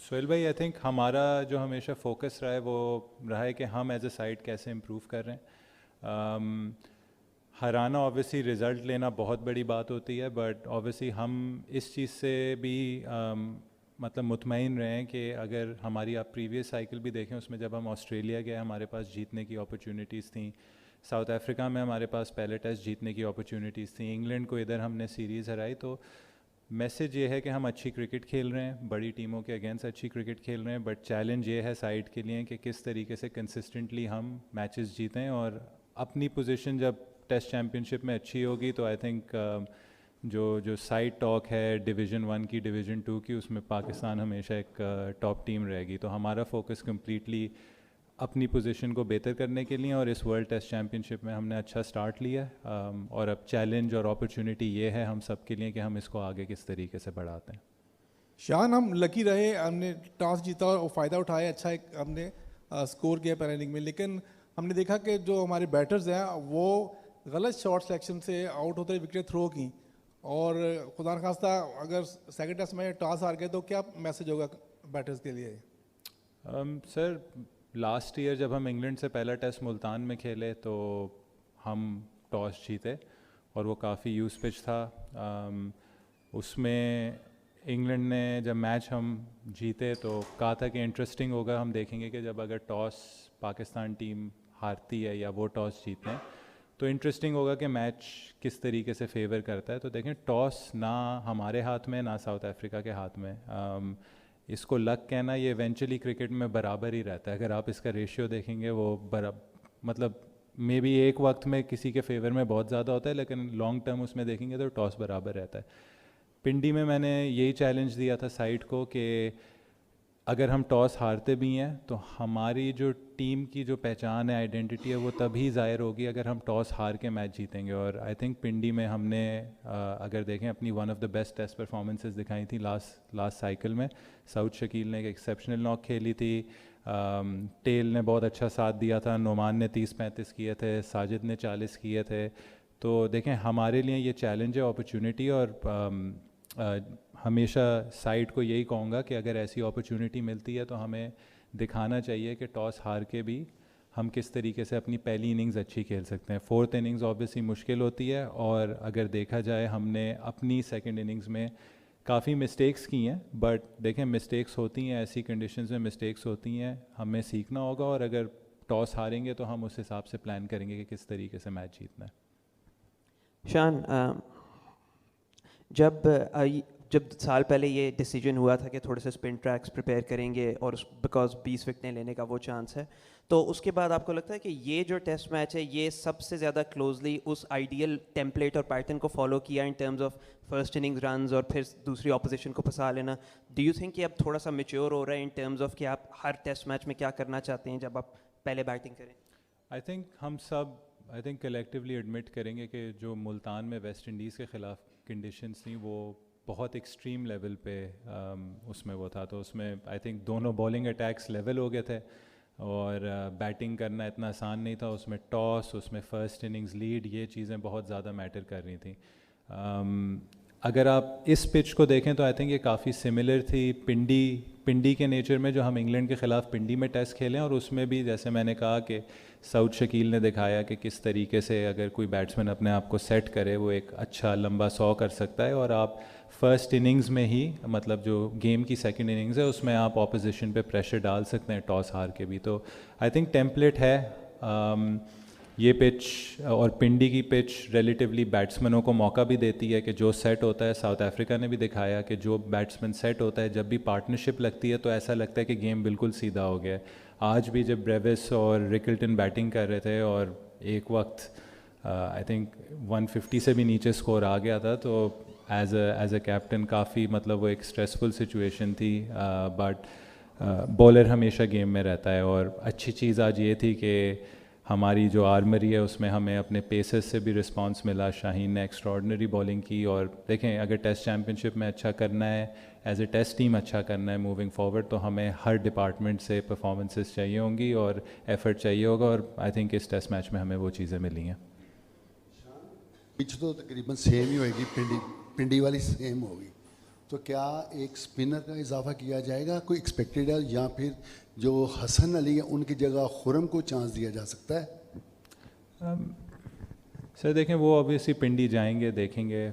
سہیل بھائی، I think ہمارا جو ہمیشہ فوکس رہا ہے وہ رہا ہے کہ ہم ایز اے سائڈ کیسے امپروو کر رہے ہیں. ہرانا اوبیسلی رزلٹ لینا بہت بڑی بات ہوتی ہے، بٹ اوبیسلی ہم اس چیز سے بھی مطلب مطمئن رہے ہیں کہ اگر ہماری آپ پریویس سائیکل بھی دیکھیں، اس میں جب ہم آسٹریلیا گئے ہمارے پاس جیتنے کی اپرچونیٹیز تھیں، ساؤتھ افریقہ میں ہمارے پاس پہلے ٹیسٹ جیتنے کی اپرچونیٹیز تھیں، انگلینڈ کو ادھر ہم نے سیریز ہرائی. تو میسج یہ ہے کہ ہم اچھی کرکٹ کھیل رہے ہیں، بڑی ٹیموں کے اگینسٹ اچھی کرکٹ کھیل رہے ہیں، بٹ چیلنج یہ ہے سائڈ کے لیے کہ کس طریقے سے کنسسٹنٹلی ہم میچز جیتیں. اور اپنی پوزیشن جب ٹیسٹ چیمپئن شپ میں اچھی ہوگی تو آئی تھنک جو سائڈ ٹاک ہے ڈویژن 1 کی، ڈویژن 2 کی، اس میں پاکستان ہمیشہ ایک ٹاپ ٹیم رہے گی. تو ہمارا فوکس کمپلیٹلی اپنی پوزیشن کو بہتر کرنے کے لیے، اور اس ورلڈ ٹیسٹ چیمپئن شپ میں ہم نے اچھا سٹارٹ لیا ہے، اور اب چیلنج اور اپرچونیٹی یہ ہے ہم سب کے لیے کہ ہم اس کو آگے کس طریقے سے بڑھاتے ہیں. شان، ہم لکی رہے، ہم نے ٹاس جیتا اور فائدہ اٹھایا، اچھا ایک ہم نے اسکور کیا پہلے اننگ میں، لیکن ہم نے دیکھا کہ جو ہمارے بیٹرز ہیں وہ غلط شاٹ سلیکشن سے آؤٹ ہوتے وکٹیں تھرو کی، اور خدا نخواستہ اگر سیکنڈ ٹیسٹ میں ٹاس ہار گئے تو کیا میسج ہوگا بیٹرز کے لیے؟ سر، لاسٹ ایئر جب ہم انگلینڈ سے پہلا ٹیسٹ ملتان میں کھیلے تو ہم ٹاس جیتے، اور وہ کافی یوز پچ تھا. اس میں انگلینڈ نے جب میچ ہم جیتے تو کہا تھا کہ انٹرسٹنگ ہوگا، ہم دیکھیں گے کہ جب اگر ٹاس پاکستان ٹیم ہارتی ہے یا وہ ٹاس جیتے ہیں تو انٹرسٹنگ ہوگا کہ میچ کس طریقے سے فیور کرتا ہے. تو دیکھیں، ٹاس نہ ہمارے ہاتھ میں نہ ساؤتھ افریقہ کے ہاتھ میں. اس کو لک کہنا یہ ایونچولی کرکٹ میں برابر ہی رہتا ہے. اگر آپ اس کا ریشیو دیکھیں گے وہ مطلب مے بی ایک وقت میں کسی کے فیور میں بہت زیادہ ہوتا ہے، لیکن لانگ ٹرم اس میں دیکھیں گے تو ٹاس برابر رہتا ہے. پنڈی میں نے یہی چیلنج دیا تھا سائڈ کو کہ اگر ہم ٹاس ہارتے بھی ہیں تو ہماری جو ٹیم کی جو پہچان ہے، آئیڈینٹی ہے، وہ تبھی ظاہر ہوگی اگر ہم ٹاس ہار کے میچ جیتیں گے. اور آئی تھنک پنڈی میں ہم نے اگر دیکھیں اپنی one of the best test performances دکھائی تھیں لاسٹ سائیکل میں. سعود شکیل نے ایک ایکسیپشنل ناک کھیلی تھی، ٹیل نے بہت اچھا ساتھ دیا تھا، نعمان نے 30-35 کیے تھے، ساجد نے 40 کیے تھے. تو دیکھیں ہمارے لیے یہ چیلنج ہے، اپرچونیٹی، اور ہمیشہ سائڈ کو یہی کہوں گا کہ اگر ایسی اپرچونیٹی ملتی ہے تو ہمیں دکھانا چاہیے کہ ٹاس ہار کے بھی ہم کس طریقے سے اپنی پہلی اننگز اچھی کھیل سکتے ہیں. فورتھ اننگز آبویسلی مشکل ہوتی ہے، اور اگر دیکھا جائے ہم نے اپنی سیکنڈ اننگز میں کافی مسٹیکس کی ہیں، بٹ دیکھیں مسٹیکس ہوتی ہیں، ایسی کنڈیشنز میں مسٹیکس ہوتی ہیں، ہمیں سیکھنا ہوگا، اور اگر ٹاس ہاریں گے تو ہم اس حساب سے پلان کریں گے کہ کس طریقے سے میچ جیتنا ہے. شان، جب سال پہلے یہ ڈیسیجن ہوا تھا کہ تھوڑے سے اسپن ٹریکس پریپیئر کریں گے اور بیکاز 20 وکٹیں لینے کا وہ چانس ہے، تو اس کے بعد آپ کو لگتا ہے کہ یہ جو ٹیسٹ میچ ہے یہ سب سے زیادہ کلوزلی اس آئیڈیل ٹیمپلیٹ اور پیٹرن کو فالو کیا in terms of first innings runs اور پھر دوسری اپوزیشن کو پھنسا لینا؟ ڈو یو تھنک کہ اب تھوڑا سا میچیور ہو رہا ہے ان ٹرمز آف کہ آپ ہر ٹیسٹ میچ میں کیا کرنا چاہتے ہیں جب آپ پہلے بیٹنگ کریں؟ آئی تھنک ہم سب کلیکٹیولی ایڈمٹ کریں گے کہ جو ملتان میں ویسٹ انڈیز کے خلاف کنڈیشنز تھیں وہ بہت ایکسٹریم لیول پہ اس میں وہ تھا. تو اس میں آئی تھنک دونوں بالنگ اٹیکس لیول ہو گئے تھے، اور بیٹنگ کرنا اتنا آسان نہیں تھا. اس میں ٹاس، اس میں فرسٹ اننگز لیڈ، یہ چیزیں بہت زیادہ میٹر کر رہی تھیں. اگر آپ اس پچ کو دیکھیں تو آئی تھنک یہ کافی سملر تھی پنڈی کے نیچر میں جو ہم انگلینڈ کے خلاف پنڈی میں ٹیسٹ کھیلیں، اور اس میں بھی جیسے میں نے کہا کہ سعود شکیل نے دکھایا کہ کس طریقے سے اگر کوئی بیٹسمین اپنے آپ کو سیٹ کرے وہ ایک اچھا لمبا 100 کر سکتا ہے، اور آپ فرسٹ اننگز میں ہی مطلب جو گیم کی سیکنڈ اننگز ہے اس میں آپ اپوزیشن پہ پریشر ڈال سکتے ہیں ٹاس ہار کے بھی. تو آئی تھنک ٹیمپلیٹ ہے یہ پچ، اور پنڈی کی پچ ریلیٹیولی بیٹسمینوں کو موقع بھی دیتی ہے کہ جو سیٹ ہوتا ہے. ساؤتھ افریقہ نے بھی دکھایا کہ جو بیٹسمین سیٹ ہوتا ہے جب بھی پارٹنرشپ لگتی ہے تو ایسا لگتا ہے کہ گیم بالکل سیدھا ہو گیا ہے. آج بھی جب بریوس اور رکلٹن بیٹنگ کر رہے تھے اور ایک وقت آئی تھنک 150 سے بھی نیچے اسکور آ گیا تھا، تو ایز اے کیپٹن کافی مطلب وہ ایک اسٹریسفل سچویشن تھی، بٹ بولر ہمیشہ گیم میں رہتا ہے. اور اچھی چیز آج یہ تھی کہ ہماری جو آرمری ہے اس میں ہمیں اپنے پیسز سے بھی رسپانس ملا. شاہین نے ایکسٹراڈنری بالنگ کی، اور دیکھیں اگر ٹیسٹ چیمپئن شپ میں اچھا کرنا ہے، ایز اے ٹیسٹ ٹیم اچھا کرنا ہے موونگ فارورڈ، تو ہمیں ہر ڈپارٹمنٹ سے پرفارمنسز چاہیے ہوں گی اور ایفرٹ چاہیے ہوگا، اور آئی تھنک اس ٹیسٹ میچ میں ہمیں وہ چیزیں ملی ہیں. پچ تو تقریباً سیم ہی ہوئے گی، پنڈی والی سیم ہوگی، تو کیا ایک سپنر کا اضافہ کیا جائے گا, کوئی ایکسپیکٹڈ ہے, یا پھر جو حسن علی ہیں ان کی جگہ خرم کو چانس دیا جا سکتا ہے؟ سر دیکھیں وہ اوبیسلی پنڈی جائیں گے, دیکھیں گے.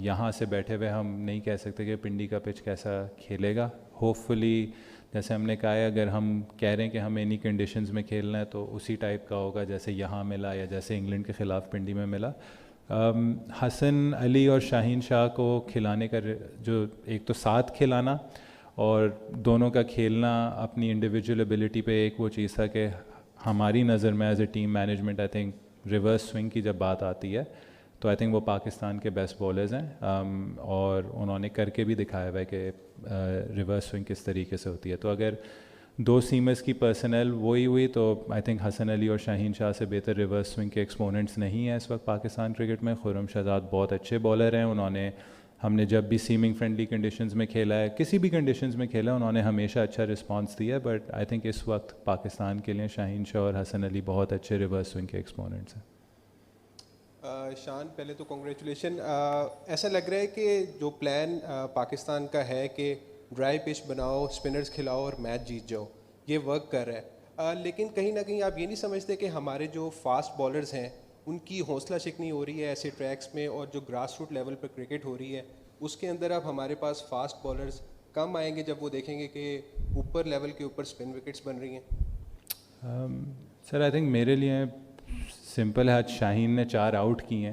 یہاں سے بیٹھے ہوئے ہم نہیں کہہ سکتے کہ پنڈی کا پچ کیسا کھیلے گا. ہوپ فلی جیسے ہم نے کہا ہے, اگر ہم کہہ رہے ہیں کہ ہمیں انہی کنڈیشنز میں کھیلنا ہے تو اسی ٹائپ کا ہوگا جیسے یہاں ملا یا جیسے انگلینڈ کے خلاف پنڈی میں ملا. حسن علی اور شاہین شاہ کو کھلانے کا جو ایک تو ساتھ کھلانا اور دونوں کا کھیلنا اپنی انڈیویجول ایبلٹی پہ, ایک وہ چیز تھا کہ ہماری نظر میں as a team management I think reverse swing کی جب بات آتی ہے تو آئی تھنک وہ پاکستان کے بیسٹ بولرز ہیں, اور انہوں نے کر کے بھی دکھایا ہوا ہے کہ ریورس سوئنگ کس طریقے سے ہوتی ہے. تو اگر دو سیمرز کی پرسنل وہی ہوئی تو آئی تھنک حسن علی اور شاہین شاہ سے بہتر ریورس سوئنگ کے ایکسپوننٹس نہیں ہیں اس وقت پاکستان کرکٹ میں. خرم شہزاد بہت اچھے بالر ہیں, انہوں نے ہم نے جب بھی سیمنگ فرینڈلی کنڈیشنز میں کھیلا ہے, کسی بھی کنڈیشنز میں کھیلا, انہوں نے ہمیشہ اچھا رسپانس دیا ہے. بٹ آئی تھنک اس وقت پاکستان کے لیے شاہین شاہ اور حسن علی بہت اچھے ریورس سوئنگ کے ایکسپوننٹس ہیں. شان پہلے تو کنگریچولیشن. ایسا لگ رہا ہے کہ جو پلان پاکستان کا ہے کہ ڈرائی پچ بناؤ, اسپنرز کھلاؤ اور میچ جیت جاؤ, یہ ورک کر رہا ہے. لیکن کہیں نہ کہیں آپ یہ نہیں سمجھتے کہ ہمارے جو فاسٹ بالرز ہیں ان کی حوصلہ شکنی ہو رہی ہے ایسے ٹریکس میں, اور جو گراس روٹ لیول پر کرکٹ ہو رہی ہے اس کے اندر اب ہمارے پاس فاسٹ بالرز کم آئیں گے جب وہ دیکھیں گے کہ اوپر لیول کے اوپر اسپن وکٹس بن رہی ہیں؟ سر آئی تھنک میرے لیے سمپل ہے, آج شاہین نے 4 آؤٹ کی ہیں,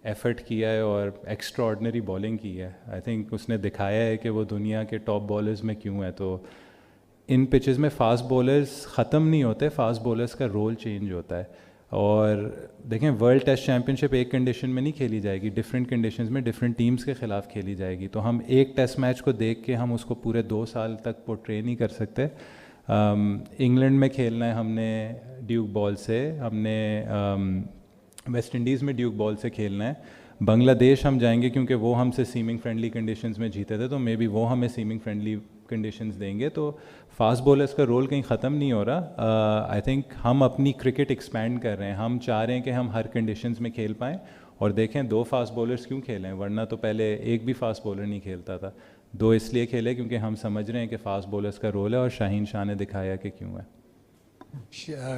ایفرٹ کیا ہے اور ایکسٹرا آرڈنری بالنگ کی ہے. آئی تھنک اس نے دکھایا ہے کہ وہ دنیا کے ٹاپ بالرز میں کیوں ہے. تو ان پچز میں فاسٹ بولرز ختم نہیں ہوتے, فاسٹ بولرز کا رول چینج ہوتا ہے. اور دیکھیں ورلڈ ٹیسٹ چیمپئن شپ ایک کنڈیشن میں نہیں کھیلی جائے گی, ڈفرینٹ کنڈیشنز میں ڈفرینٹ ٹیمز کے خلاف کھیلی جائے گی. تو ہم ایک ٹیسٹ میچ کو دیکھ کے ہم اس کو پورے 2 سال تک پورٹرے نہیں کر سکتے. انگلینڈ میں کھیلنا ہے ہم نے ڈیوک بال سے, ہم نے ویسٹ انڈیز میں ڈیوک بال سے کھیلنا ہے. بنگلہ دیش ہم جائیں گے کیونکہ وہ ہم سے سیمنگ فرینڈلی کنڈیشنز میں جیتے تھے, تو مے بی وہ ہمیں سیمنگ فرینڈلی کنڈیشنز دیں گے. تو فاسٹ بولرز کا رول کہیں ختم نہیں ہو رہا. آئی تھنک ہم اپنی کرکٹ ایکسپینڈ کر رہے ہیں, ہم چاہ رہے ہیں کہ ہم ہر کنڈیشنز میں کھیل پائیں. اور دیکھیں 2 فاسٹ بولرز کیوں کھیلیں, ورنہ تو پہلے ایک بھی فاسٹ بولر نہیں کھیلتا تھا. 2 اس لیے کھیلے کیونکہ ہم سمجھ رہے ہیں کہ فاسٹ بولرز کا رول ہے, اور شاہین شاہ نے دکھایا کہ کیوں ہے.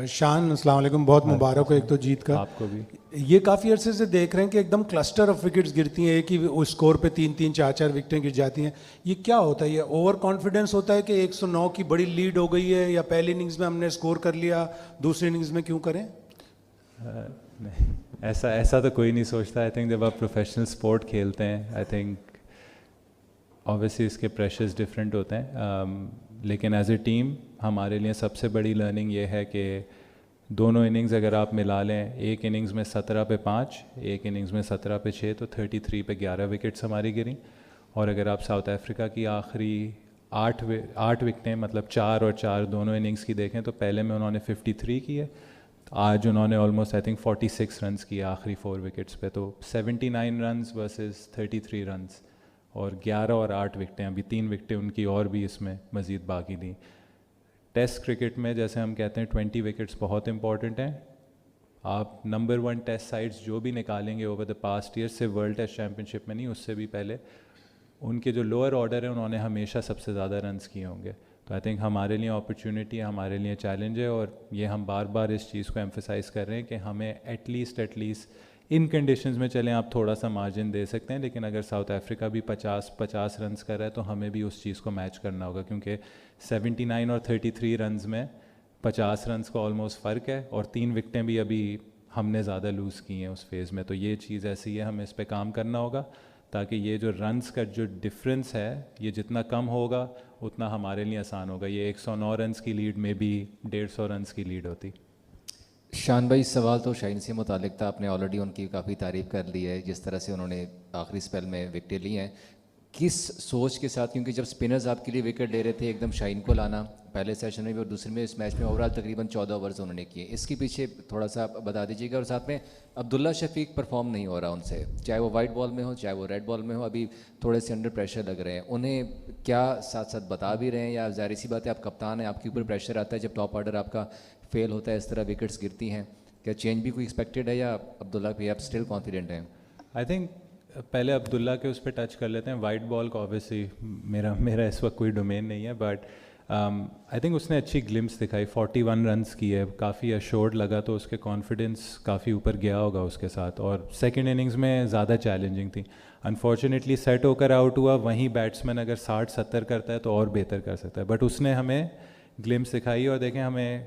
شان السلام علیکم, بہت مبارک ہو ایک تو جیت کا. آپ کو بھی. یہ کافی عرصے سے دیکھ رہے ہیں کہ ایک دم کلسٹر آف وکٹس گرتی ہیں, ایک ہی اسکور پہ 3-3 4-4 وکٹیں گر جاتی ہیں. یہ کیا ہوتا ہے؟ یہ اوور کانفیڈنس ہوتا ہے کہ 109 کی بڑی لیڈ ہو گئی ہے, یا پہلی اننگز میں ہم نے اسکور کر لیا, دوسری اننگز میں کیوں کریں؟ نہیں, ایسا تو کوئی نہیں سوچتا. آئی تھنک جب آپ پروفیشنل اسپورٹ کھیلتے ہیں آئی تھنک اوبیسلی اس کے پریشرز ڈفرینٹ ہوتے ہیں. لیکن ایز اے ٹیم ہمارے لیے سب سے بڑی لرننگ یہ ہے کہ دونوں اننگز اگر آپ ملا لیں, ایک اننگز میں 17 پہ 5, ایک اننگز میں 17 پہ 6, تو 33 پہ 11 وکٹس ہماری گریں. اور اگر آپ ساؤتھ افریقہ کی آخری 8 وکٹیں مطلب 4 اور 4 دونوں اننگز کی دیکھیں تو پہلے میں انہوں نے 53 کی ہے, آج انہوں نے آلموسٹ آئی تھنک 46 رنز کیے آخری 4 وکٹس پہ. تو 79 رنز ورسز 33 رنز, اور 11 اور 8 وکٹیں, ابھی 3 وکٹیں ان کی اور بھی اس میں مزید باقی تھیں. ٹیسٹ کرکٹ میں جیسے ہم کہتے ہیں 20 وکٹس بہت امپورٹنٹ ہیں. آپ نمبر 1 ٹیسٹ سائڈس جو بھی نکالیں گے اوور دا پاسٹ ایئر, سے ورلڈ ٹیسٹ چیمپئن شپ میں نہیں, اس سے بھی پہلے ان کے جو لوور آرڈر ہیں انہوں نے ہمیشہ سب سے زیادہ رنز کیے ہوں گے. تو آئی تھنک ہمارے لیے اپرچونیٹی ہے, ہمارے لیے چیلنج ہے, اور یہ ہم بار بار اس چیز کو ایمفسائز کر رہے ہیں کہ ہمیں ایٹ لیسٹ ان کنڈیشنز میں چلیں آپ تھوڑا سا مارجن دے سکتے ہیں, لیکن اگر ساؤتھ افریقہ بھی 50 رنز کر رہا ہے تو ہمیں بھی اس چیز کو میچ کرنا ہوگا, کیونکہ 79 اور 33 رنز میں 50 رنز کا آلموسٹ فرق ہے, اور 3 وکٹیں بھی ابھی ہم نے زیادہ لوز کی ہیں اس فیز میں. تو یہ چیز ایسی ہے, ہمیں اس پہ کام کرنا ہوگا تاکہ یہ جو رنز کا جو ڈفرینس ہے یہ جتنا کم ہوگا اتنا ہمارے لیے آسان ہوگا. یہ 109 رنز کی لیڈ میں بھی 150 رنز کی لیڈ ہوتی. شان بھائی سوال تو شاہین سے متعلق تھا, آپ نے آلریڈی ان کی کافی تعریف کر لی ہے جس طرح سے انہوں نے آخری اسپیل میں وکٹیں لی ہیں. کس سوچ کے ساتھ, کیونکہ جب اسپنرز آپ کے لیے وکٹ لے رہے تھے ایک دم شاہین کو لانا پہلے سیشن میں بھی اور دوسرے میں اس میچ میں اوور آل تقریباً 14 اوورز انہوں نے کیے, اس کے پیچھے تھوڑا سا بتا دیجیے گا. اور ساتھ میں عبداللہ شفیق پرفارم نہیں ہو رہا ان سے, چاہے وہ وائٹ بال میں ہو چاہے وہ ریڈ بال میں ہو, ابھی تھوڑے سے انڈر پریشر لگ رہے ہیں. انہیں کیا ساتھ ساتھ بتا بھی رہے ہیں, یا ظاہر سی بات ہے آپ کپتان ہیں, آپ کے اوپر پریشر آتا ہے جب ٹاپ آرڈر آپ کا فیل ہوتا ہے, اس طرح وکٹس گرتی ہیں, کیا چینج بھی کوئی ایکسپیکٹڈ ہے, یا عبداللہ پہ آپ اسٹل کانفیڈنٹ ہیں؟ آئی تھنک پہلے عبداللہ کے اس پہ ٹچ کر لیتے ہیں. وائٹ بال کو آبویسلی میرا اس وقت کوئی ڈومین نہیں ہے, بٹ آئی تھنک اس نے اچھی گلمس دکھائی. 41 رنس کی ہے, کافی اشورڈ لگا, تو اس کے کانفیڈنس کافی اوپر گیا ہوگا اس کے ساتھ. اور سیکنڈ اننگز میں زیادہ چیلنجنگ تھی. انفارچونیٹلی سیٹ ہو کر آؤٹ ہوا. وہیں بیٹسمین اگر 60-70 کرتا ہے تو اور بہتر کر سکتا ہے, بٹ اس نے ہمیں گلمس دکھائی. اور دیکھیں ہمیں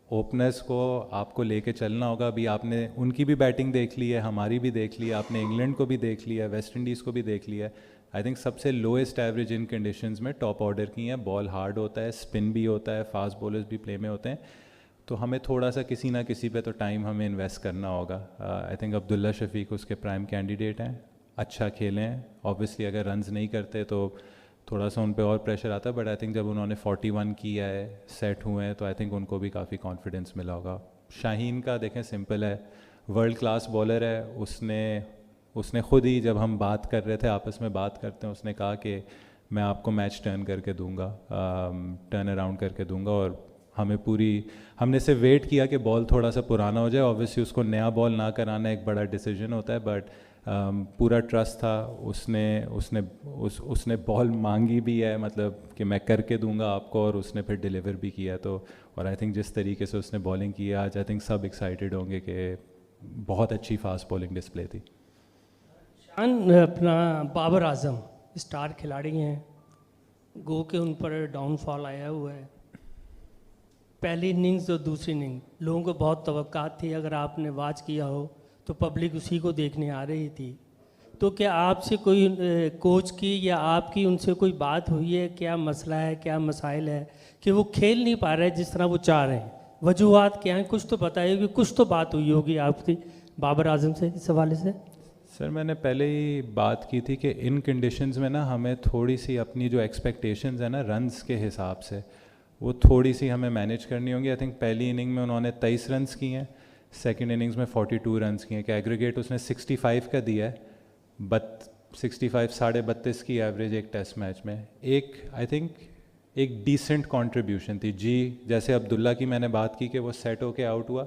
اوپنرس کو آپ کو لے کے چلنا ہوگا. ابھی آپ نے ان کی بھی بیٹنگ دیکھ لی ہے, ہماری بھی دیکھ لی ہے, آپ نے انگلینڈ کو بھی دیکھ لیا ہے, ویسٹ انڈیز کو بھی دیکھ لیا ہے. آئی تھنک سب سے لوئسٹ ایوریج ان کنڈیشنز میں ٹاپ آرڈر کی ہیں. بال ہارڈ ہوتا ہے, اسپن بھی ہوتا ہے, فاسٹ بولرز بھی پلے میں ہوتے ہیں, تو ہمیں تھوڑا سا کسی نہ کسی پہ تو ٹائم ہمیں انویسٹ کرنا ہوگا. آئی تھنک عبداللہ شفیق اس کے پرائم کینڈیڈیٹ ہیں, اچھا کھیلیں. آبویسلی اگر رنز نہیں کرتے تو تھوڑا سا ان پہ اور پریشر آتا ہے, بٹ آئی تھنک جب انہوں نے 41 کیا ہے, سیٹ ہوئے ہیں, تو آئی تھنک ان کو بھی کافی کانفیڈنس ملا ہوگا. شاہین کا دیکھیں سمپل ہے, ورلڈ کلاس بالر ہے. اس نے خود ہی جب ہم بات کر رہے تھے, آپس میں بات کرتے ہیں, اس نے کہا کہ میں آپ کو میچ ٹرن کر کے دوں گا, ٹرن اراؤنڈ کر کے دوں گا. اور ہم نے صرف ویٹ کیا کہ بال تھوڑا سا پرانا ہو جائے. آبویسلی اس کو نیا بال نہ کرانا ایک بڑا ڈیسیجن ہوتا ہے, بٹ پورا ٹرسٹ تھا. اس نے بال مانگی بھی ہے, مطلب کہ میں کر کے دوں گا آپ کو, اور اس نے پھر ڈیلیور بھی کیا. تو اور آئی تھنک جس طریقے سے اس نے بالنگ کی ہے آج, آئی تھنک سب ایکسائٹیڈ ہوں گے کہ بہت اچھی فاسٹ بالنگ ڈسپلے تھی. شان اپنا بابر اعظم اسٹار کھلاڑی ہیں, گو کہ ان پر ڈاؤن فال آیا ہوا ہے. پہلی اننگز اور دوسری اننگ لوگوں کو بہت توقعات تھی, اگر آپ نے واچ کیا ہو تو پبلک اسی کو دیکھنے آ رہی تھی. تو کیا آپ سے کوئی کوچ کی یا آپ کی ان سے کوئی بات ہوئی ہے, کیا مسئلہ ہے, کیا مسائل ہے کہ وہ کھیل نہیں پا رہے جس طرح وہ چاہ رہے ہیں, وجوہات کیا ہیں, کچھ تو بتائیے کہ کچھ تو بات ہوئی ہوگی آپ کی بابر اعظم سے اس حوالے سے؟ سر میں نے پہلے ہی بات کی تھی کہ ان کنڈیشنز میں نا ہمیں تھوڑی سی اپنی جو ایکسپیکٹیشنز ہیں نا رنز کے حساب سے, وہ تھوڑی سی ہمیں مینیج کرنی ہوں گی. آئی تھنک پہلی اننگ میں انہوں نے 23 رنز کی ہیں, سیکنڈ اننگز میں 42 رنز کی ہیں, کہ ایگریگیٹ اس نے 65 کا دیا ہے, 65 32.5 کی ایوریج ایک ٹیسٹ میچ میں. ایک آئی تھنک ایک ڈیسنٹ کانٹریبیوشن تھی. جی جیسے عبداللہ کی میں نے بات کی کہ وہ سیٹ ہو کے آؤٹ ہوا,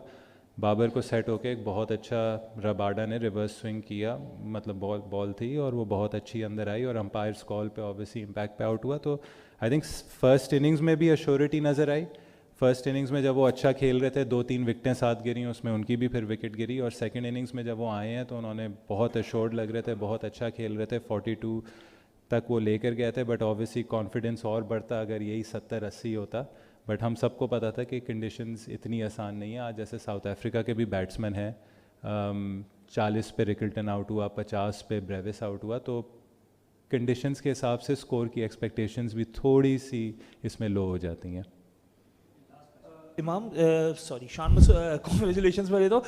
بابر کو سیٹ ہو کے ایک بہت اچھا رباڈا نے ریورس سوئنگ کیا, مطلب بال تھی اور وہ بہت اچھی اندر آئی, اور امپائرس کال پہ آبویسلی امپیکٹ پہ آؤٹ ہوا. تو آئی تھنک فرسٹ اننگز میں بھی ایشورٹی نظر آئی. فرسٹ اننگز میں جب وہ اچھا کھیل رہے تھے, 2-3 وکٹیں ساتھ گری, اس میں ان کی بھی پھر وکٹ گری. اور سیکنڈ اننگز میں جب وہ آئے ہیں تو انہوں نے بہت ایشورڈ لگ رہے تھے, بہت اچھا کھیل رہے تھے, 42 تک وہ لے کر گئے تھے. بٹ آبویسلی کانفیڈنس اور بڑھتا اگر یہی 70-80 ہوتا. بٹ ہم سب کو پتہ تھا کہ کنڈیشنز اتنی آسان نہیں ہیں. آج جیسے ساؤتھ افریقہ کے بھی بیٹسمین ہیں, 40 پہ رکلٹن آؤٹ ہوا, 50 پہ بریوس آؤٹ ہوا, تو کنڈیشنز کے حساب سے اسکور کی ایکسپیکٹیشنز بھی تھوڑی سی اس میں لو ہو جاتی ہیں. امام سوری شان کانگریچولیشنس پہلے تو.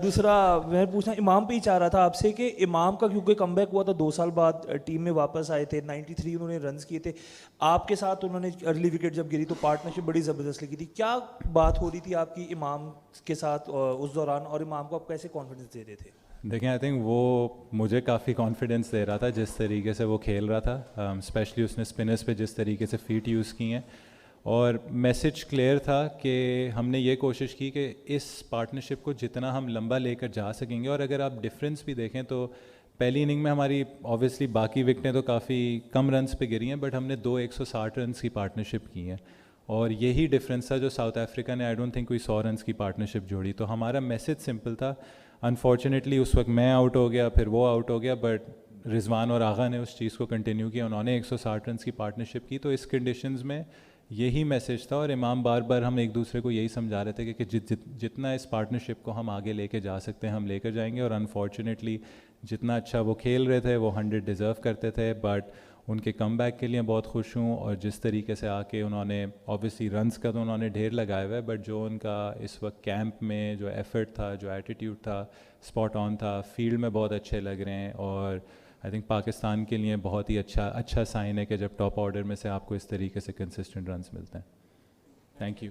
دوسرا میں پوچھنا امام پہ ہی چاہ رہا تھا آپ سے کہ امام کا کیونکہ کم بیک ہوا تھا 2 سال بعد, ٹیم میں واپس آئے تھے, 93 انہوں نے رنز کیے تھے, آپ کے ساتھ انہوں نے ارلی وکٹ جب گری تو پارٹنرشپ بڑی زبردست لگی تھی. کیا بات ہو رہی تھی آپ کی امام کے ساتھ اس دوران, اور امام کو آپ کیسے کانفیڈنس دے رہے تھے؟ دیکھیں آئی تھنک وہ مجھے کافی کانفیڈنس دے رہا تھا جس طریقے سے وہ کھیل رہا تھا, اسپیشلی اس نے اسپنرس پہ جس طریقے سے فیٹ یوز کی ہیں. اور میسج کلیئر تھا کہ ہم نے یہ کوشش کی کہ اس پارٹنرشپ کو جتنا ہم لمبا لے کر جا سکیں گے. اور اگر آپ ڈفرینس بھی دیکھیں تو پہلی اننگ میں ہماری آبویسلی باقی وکٹیں تو کافی کم رنز پہ گری ہیں, بٹ ہم نے 160 رنز کی پارٹنرشپ کی ہیں, اور یہی ڈفرینس تھا جو ساؤتھ افریقہ نے آئی ڈونٹ تھنک کوئی 100 رنز کی پارٹنرشپ جوڑی. تو ہمارا میسج سمپل تھا. انفارچونیٹلی اس وقت میں آؤٹ ہو گیا, پھر وہ آؤٹ ہو گیا, بٹ رضوان اور آغا نے اس چیز کو کنٹینیو کیا, انہوں نے 160 رنز کی پارٹنرشپ کی. تو اس کنڈیشنز میں یہی میسج تھا, اور امام بار بار ہم ایک دوسرے کو یہی سمجھا رہے تھے کہ جتنا اس پارٹنرشپ کو ہم آگے لے کے جا سکتے ہیں ہم لے کر جائیں گے. اور انفارچونیٹلی جتنا اچھا وہ کھیل رہے تھے وہ 100 ڈیزرو کرتے تھے, بٹ ان کے کم بیک کے لیے بہت خوش ہوں. اور جس طریقے سے آ کے انہوں نے آبویسلی رنز کا تو انہوں نے ڈھیر لگایا ہوا ہے, بٹ جو ان کا اس وقت کیمپ میں جو ایفرٹ تھا, جو ایٹیٹیوڈ تھا, اسپاٹ آن تھا, فیلڈ میں بہت اچھے لگ رہے ہیں. اور آئی تھنک پاکستان کے لیے بہت ہی اچھا سائن ہے کہ جب ٹاپ آرڈر میں سے آپ کو اس طریقے سے کنسسٹنٹ رنز ملتے ہیں. Thank you.